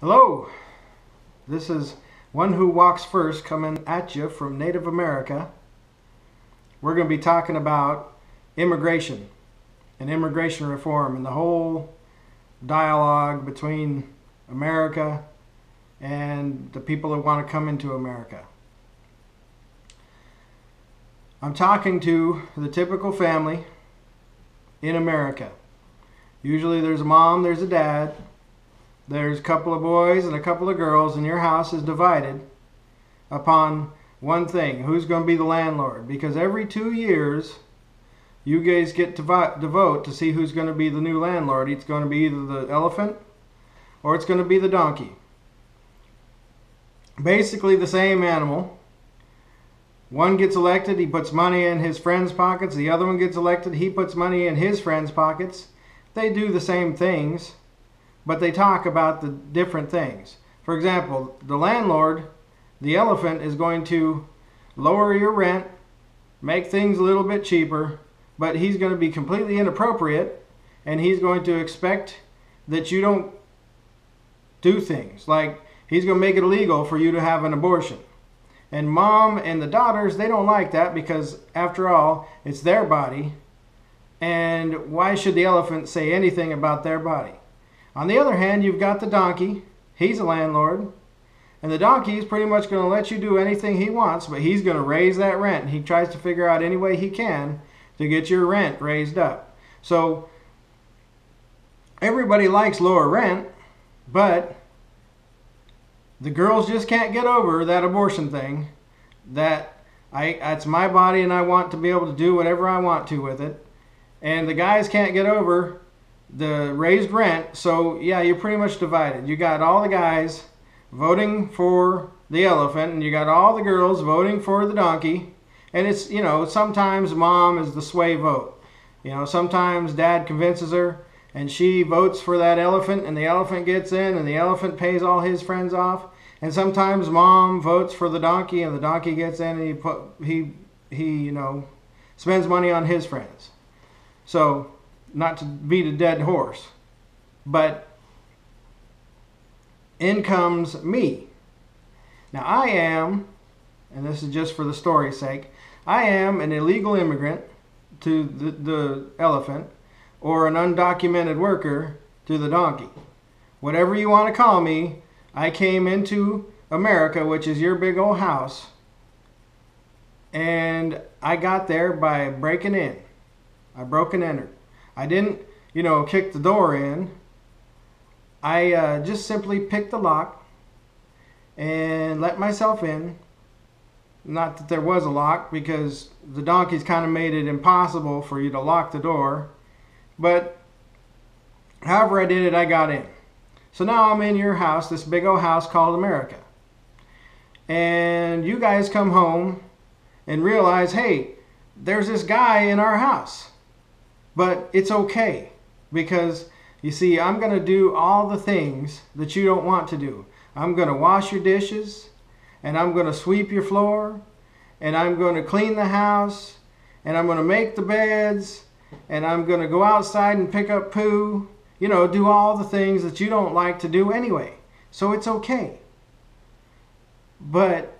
Hello, this is One Who Walks First coming at you from Native America. We're going to be talking about immigration and immigration reform and the whole dialogue between America and the people that want to come into America. I'm talking to the typical family in America. Usually there's a mom, there's a dad, there's a couple of boys and a couple of girls, and your house is divided upon one thing: who's going to be the landlord. Because every 2 years you guys get to vote to see who's going to be the new landlord. It's going to be either the elephant or it's going to be the donkey. Basically the same animal. One gets elected, he puts money in his friend's pockets. The other one gets elected, he puts money in his friend's pockets. They do the same things, but they talk about the different things. For example, the landlord, the elephant, is going to lower your rent, make things a little bit cheaper, but he's going to be completely inappropriate, and he's going to expect that you don't do things. Like, he's going to make it illegal for you to have an abortion. And mom and the daughters, they don't like that because, after all, it's their body. And why should the elephant say anything about their body? On the other hand, you've got the donkey. He's a landlord. And the donkey is pretty much going to let you do anything he wants, but he's going to raise that rent. He tries to figure out any way he can to get your rent raised up. So everybody likes lower rent, but the girls just can't get over that abortion thing. That's my body and I want to be able to do whatever I want to with it. And the guys can't get over the raised rent. So yeah, you're pretty much divided. You got all the guys voting for the elephant, and you got all the girls voting for the donkey. And it's, sometimes mom is the sway vote. Sometimes dad convinces her and she votes for that elephant, and the elephant gets in, and the elephant pays all his friends off. And sometimes mom votes for the donkey, and the donkey gets in, and he spends money on his friends. So, not to beat a dead horse, but in comes me. Now I am, and this is just for the story's sake, I am an illegal immigrant to the elephant, or an undocumented worker to the donkey. Whatever you want to call me, I came into America, which is your big old house, and I got there by breaking in. I broke and entered. I didn't, kick the door in. I just simply picked the lock and let myself in. Not that there was a lock, because the donkeys kind of made it impossible for you to lock the door. But however I did it, I got in. So now I'm in your house, this big old house called America. And you guys come home and realize, hey, there's this guy in our house. But it's okay, because you see, I'm going to do all the things that you don't want to do. I'm going to wash your dishes, and I'm going to sweep your floor, and I'm going to clean the house, and I'm going to make the beds, and I'm going to go outside and pick up poo, do all the things that you don't like to do anyway. So it's okay. But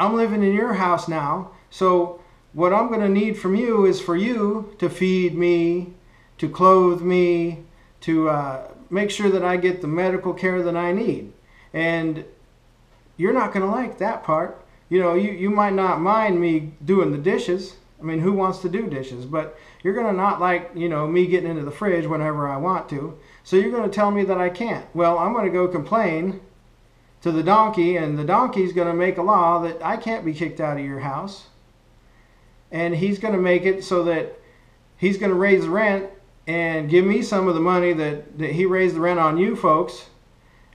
I'm living in your house now, so what I'm going to need from you is for you to feed me, to clothe me, to make sure that I get the medical care that I need. And you're not going to like that part. You might not mind me doing the dishes. I mean, who wants to do dishes? But you're going to not like, me getting into the fridge whenever I want to. So you're going to tell me that I can't. Well, I'm going to go complain to the donkey, and the donkey's going to make a law that I can't be kicked out of your house. And he's going to make it so that he's going to raise the rent and give me some of the money that he raised the rent on you folks.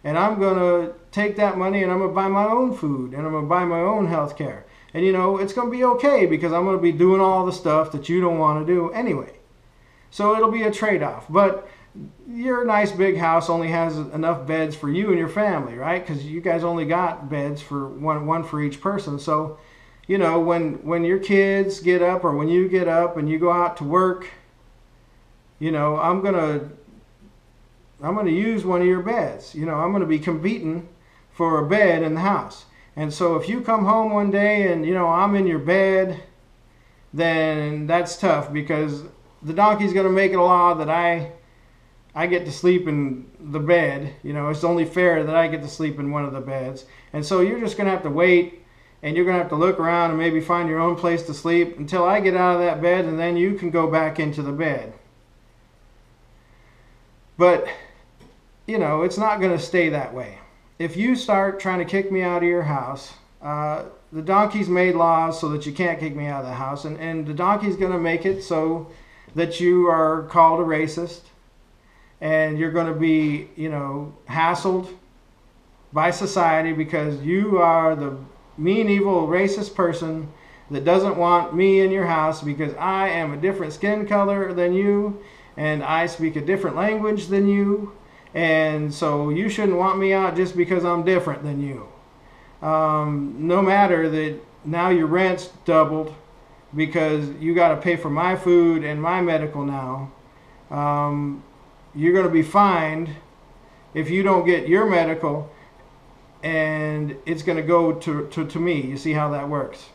And I'm going to take that money and I'm going to buy my own food, and I'm going to buy my own health care. And it's going to be okay, because I'm going to be doing all the stuff that you don't want to do anyway. So it'll be a trade-off. But your nice big house only has enough beds for you and your family, right? Because you guys only got beds for one for each person. So when your kids get up, or when you get up and you go out to work, I'm going to use one of your beds. You know, I'm going to be competing for a bed in the house. And so if you come home one day and, you know, I'm in your bed, then that's tough, because the donkey's going to make it a law that I get to sleep in the bed. You know, it's only fair that I get to sleep in one of the beds. And so you're just going to have to wait, and you're going to have to look around and maybe find your own place to sleep until I get out of that bed, and then you can go back into the bed. But, you know, it's not going to stay that way. If you start trying to kick me out of your house, the donkey's made laws so that you can't kick me out of the house, and the donkey's going to make it so that you are called a racist, and you're going to be, you know, hassled by society because you are the mean, evil, racist person that doesn't want me in your house because I am a different skin color than you, and I speak a different language than you, and so you shouldn't want me out just because I'm different than you. No matter that now your rent's doubled because you got to pay for my food and my medical now. You're going to be fined if you don't get your medical, and it's going to go to me. You see how that works?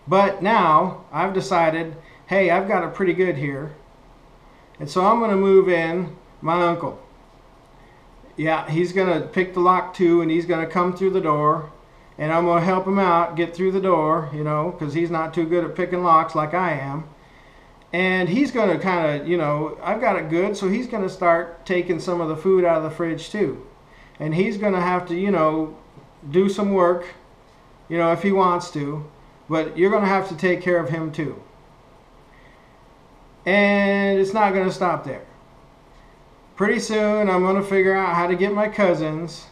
But now I've decided, hey, I've got it pretty good here, and so I'm going to move in my uncle. Yeah, he's going to pick the lock too, and he's going to come through the door, and I'm going to help him out get through the door, you know, because he's not too good at picking locks like I am. And he's going to kind of, you know, I've got it good, so he's going to start taking some of the food out of the fridge too. And he's going to have to, you know, do some work, you know, if he wants to, but you're going to have to take care of him too. And it's not going to stop there. Pretty soon I'm going to figure out how to get my cousins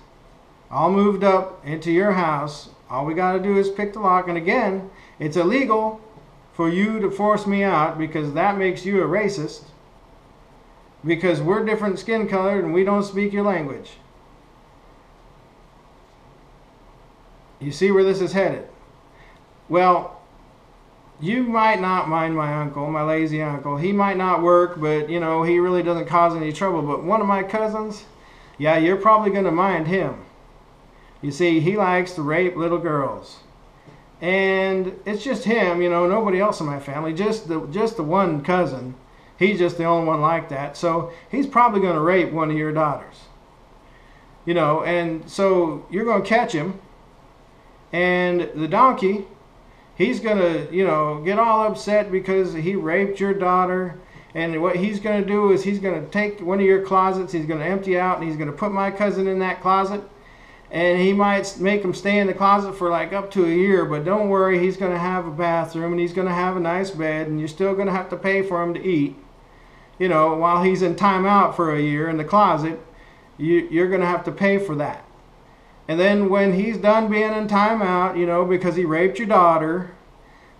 all moved up into your house. All we got to do is pick the lock. And again, it's illegal for you to force me out because that makes you a racist, because we're different skin colored and we don't speak your language. You see where this is headed? Well, you might not mind my uncle, my lazy uncle. He might not work, but, you know, he really doesn't cause any trouble. But one of my cousins, yeah, you're probably going to mind him. You see, he likes to rape little girls. And it's just him, you know, nobody else in my family, just the one cousin. He's just the only one like that. So he's probably going to rape one of your daughters. You know, and so you're going to catch him. And the donkey, he's going to, you know, get all upset because he raped your daughter. And what he's going to do is he's going to take one of your closets, he's going to empty out, and he's going to put my cousin in that closet. And he might make him stay in the closet for like up to a year, but don't worry, he's going to have a bathroom and he's going to have a nice bed, and you're still going to have to pay for him to eat. You know, while he's in timeout for a year in the closet, you're going to have to pay for that. And then when he's done being in timeout, you know, because he raped your daughter,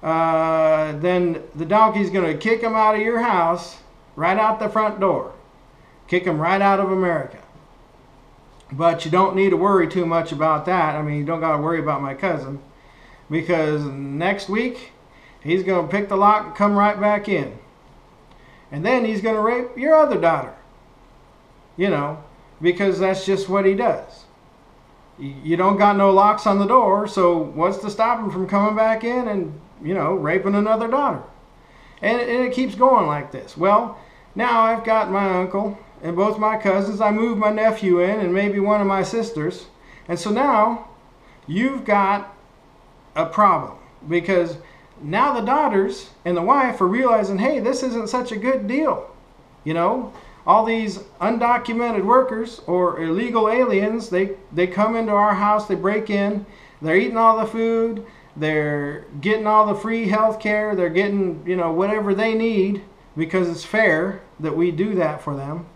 then the donkey's going to kick him out of your house, right out the front door. Kick him right out of America. But you don't need to worry too much about that. I mean, you don't got to worry about my cousin, because next week he's going to pick the lock and come right back in. And then he's going to rape your other daughter. You know, because that's just what he does. You don't got no locks on the door, so what's to stop him from coming back in and, you know, raping another daughter? And it keeps going like this. Well, now I've got my uncle and both my cousins. I moved my nephew in and maybe one of my sisters. And so now you've got a problem, because now the daughters and the wife are realizing, hey, this isn't such a good deal. You know, all these undocumented workers or illegal aliens, they come into our house, they break in, they're eating all the food, they're getting all the free health care, they're getting, you know, whatever they need, because it's fair that we do that for them.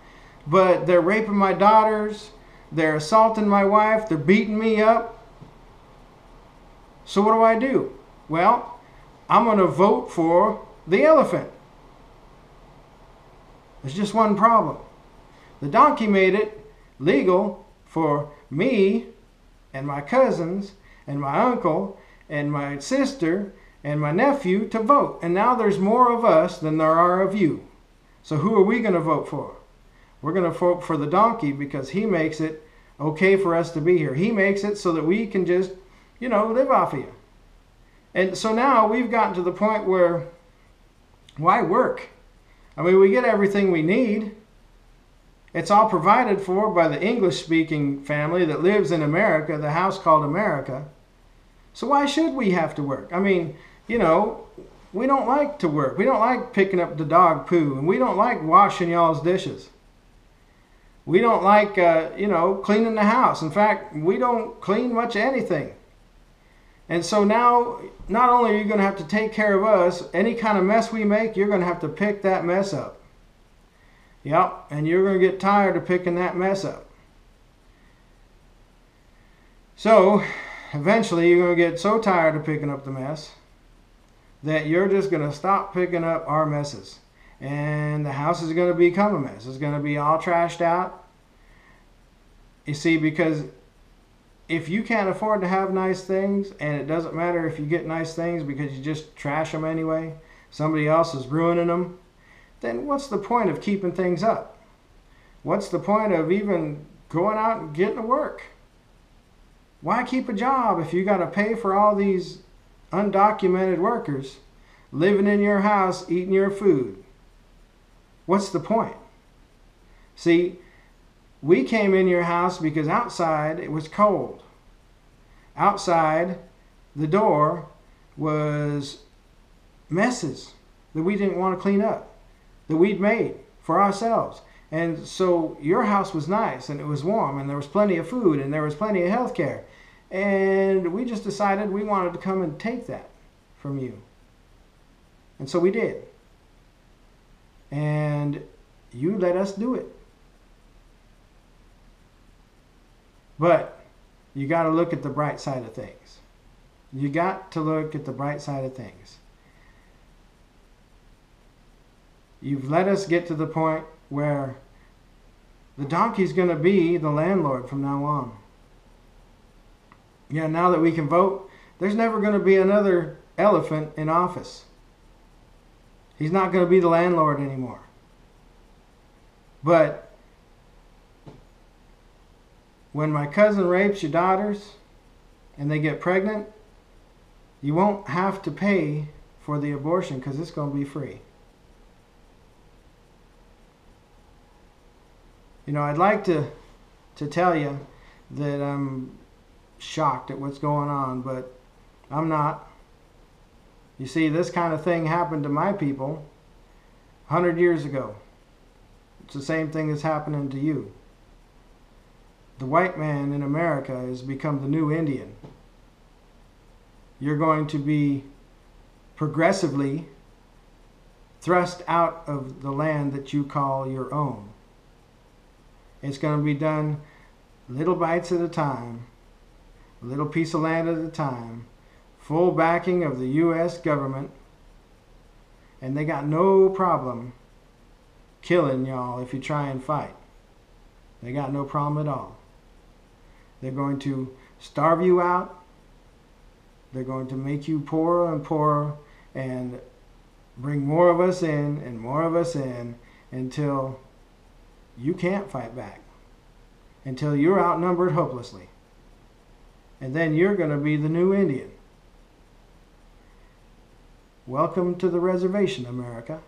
But they're raping my daughters, they're assaulting my wife, they're beating me up. So what do? Well, I'm going to vote for the elephant. There's just one problem. The donkey made it legal for me and my cousins and my uncle and my sister and my nephew to vote. And now there's more of us than there are of you. So who are we going to vote for? We're going to vote for the donkey because he makes it okay for us to be here. He makes it so that we can just, live off of you. And so now we've gotten to the point where, why work? I mean, we get everything we need. It's all provided for by the English-speaking family that lives in America, the house called America. So why should we have to work? I mean, we don't like to work. We don't like picking up the dog poo, and we don't like washing y'all's dishes. We don't like, cleaning the house. In fact, we don't clean much anything. And so now, not only are you going to have to take care of us, any kind of mess we make, you're going to have to pick that mess up. Yep, and you're going to get tired of picking that mess up. So, eventually you're going to get so tired of picking up the mess that you're just going to stop picking up our messes. And the house is going to become a mess. It's going to be all trashed out. You see, because if you can't afford to have nice things, and it doesn't matter if you get nice things because you just trash them anyway, somebody else is ruining them, then what's the point of keeping things up? What's the point of even going out and getting to work? Why keep a job if you got to pay for all these undocumented workers living in your house, eating your food? What's the point? See, we came in your house because outside it was cold. Outside, the door was messes that we didn't want to clean up, that we'd made for ourselves. And so your house was nice, and it was warm, and there was plenty of food, and there was plenty of health care. And we just decided we wanted to come and take that from you. And so we did. And you let us do it. But you got to look at the bright side of things. You got to look at the bright side of things. You've let us get to the point where the donkey's going to be the landlord from now on. Yeah, now that we can vote, there's never going to be another elephant in office. He's not going to be the landlord anymore. But when my cousin rapes your daughters and they get pregnant, you won't have to pay for the abortion because it's going to be free. I'd like to tell you that I'm shocked at what's going on, but I'm not. You see, this kind of thing happened to my people 100 years ago. It's the same thing that's happening to you. The white man in America has become the new Indian. You're going to be progressively thrust out of the land that you call your own. It's going to be done little bites at a time, a little piece of land at a time, full backing of the U.S. government, and they got no problem killing y'all if you try and fight. They got no problem at all. They're going to starve you out. They're going to make you poorer and poorer and bring more of us in and more of us in until you can't fight back, until you're outnumbered hopelessly. And then you're going to be the new Indian. Welcome to the reservation, America.